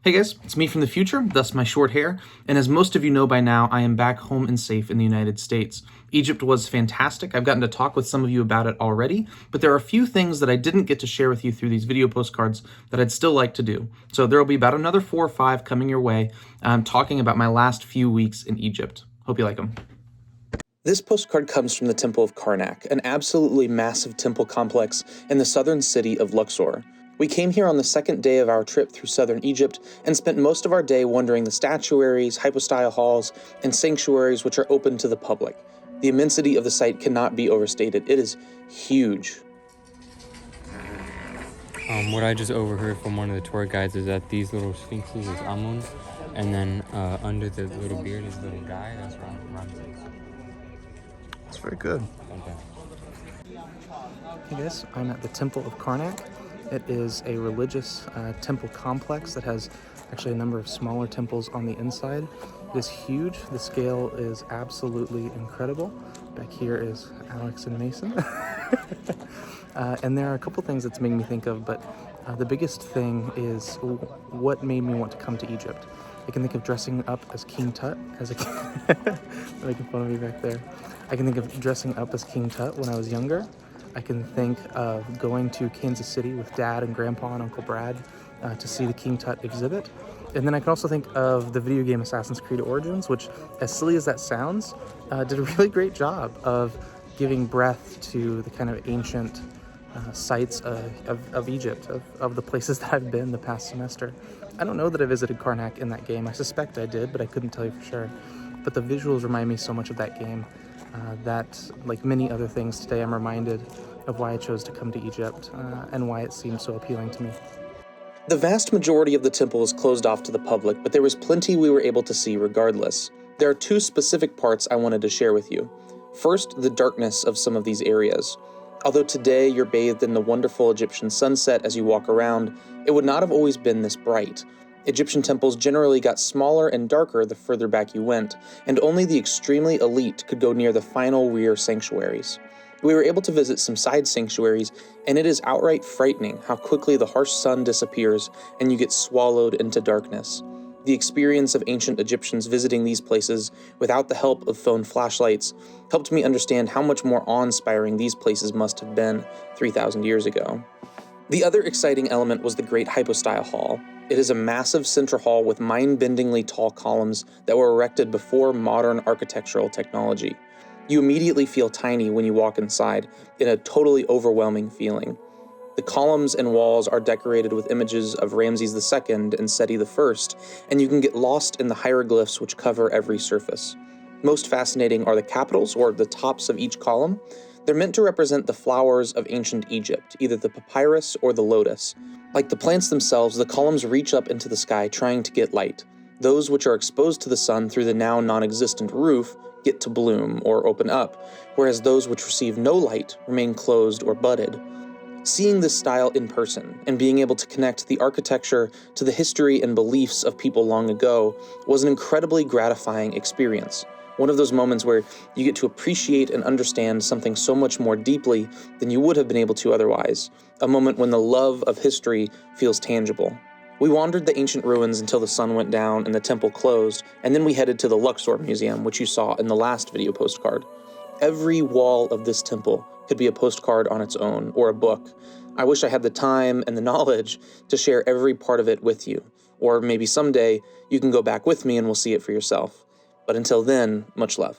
Hey guys, it's me from the future, thus my short hair, and as most of you know by now, I am back home and safe in the United States. Egypt was fantastic. I've gotten to talk with some of you about it already, but there are a few things that I didn't get to share with you through these video postcards that I'd still like to do. So there will be about another 4 or 5 coming your way, talking about my last few weeks in Egypt. Hope you like them. This postcard comes from the Temple of Karnak, an absolutely massive temple complex in the southern city of Luxor. We came here on the second day of our trip through southern Egypt and spent most of our day wandering the statuaries, hypostyle halls, and sanctuaries which are open to the public. The immensity of the site cannot be overstated. It is huge. What I just overheard from one of the tour guides is that these little sphinxes is Amun, and then under the little beard is a little guy, that's Ramses. That's very good. Okay. Hey guys, I'm at the Temple of Karnak. It is a religious temple complex that has actually a number of smaller temples on the inside. It is huge. The scale is absolutely incredible. Back here is Alex and Mason. And there are a couple things that's making me think of, but the biggest thing is what made me want to come to Egypt. I can think of dressing up as King Tut as a kid. Making fun of me back there. I can think of dressing up as King Tut when I was younger. I can think of going to Kansas City with Dad and Grandpa and Uncle Brad to see the King Tut exhibit. And then I can also think of the video game Assassin's Creed Origins, which, as silly as that sounds, did a really great job of giving breath to the kind of ancient sites of Egypt, of the places that I've been the past semester. I don't know that I visited Karnak in that game. I suspect I did, but I couldn't tell you for sure. But the visuals remind me so much of that game. That, like many other things today, I'm reminded of why I chose to come to Egypt and why it seemed so appealing to me. The vast majority of the temple is closed off to the public, but there was plenty we were able to see regardless. There are 2 specific parts I wanted to share with you. First, the darkness of some of these areas. Although today you're bathed in the wonderful Egyptian sunset as you walk around, it would not have always been this bright. Egyptian temples generally got smaller and darker the further back you went, and only the extremely elite could go near the final rear sanctuaries. We were able to visit some side sanctuaries, and it is outright frightening how quickly the harsh sun disappears and you get swallowed into darkness. The experience of ancient Egyptians visiting these places without the help of phone flashlights helped me understand how much more awe-inspiring these places must have been 3,000 years ago. The other exciting element was the Great Hypostyle Hall. It is a massive central hall with mind-bendingly tall columns that were erected before modern architectural technology. You immediately feel tiny when you walk inside, in a totally overwhelming feeling. The columns and walls are decorated with images of Ramses II and Seti I, and you can get lost in the hieroglyphs which cover every surface. Most fascinating are the capitals, or the tops of each column. They're meant to represent the flowers of ancient Egypt, either the papyrus or the lotus. Like the plants themselves, the columns reach up into the sky trying to get light. Those which are exposed to the sun through the now non-existent roof get to bloom or open up, whereas those which receive no light remain closed or budded. Seeing this style in person and being able to connect the architecture to the history and beliefs of people long ago was an incredibly gratifying experience. One of those moments where you get to appreciate and understand something so much more deeply than you would have been able to otherwise. A moment when the love of history feels tangible. We wandered the ancient ruins until the sun went down and the temple closed, and then we headed to the Luxor Museum, which you saw in the last video postcard. Every wall of this temple could be a postcard on its own, or a book. I wish I had the time and the knowledge to share every part of it with you. Or maybe someday you can go back with me and we'll see it for yourself. But until then, much love.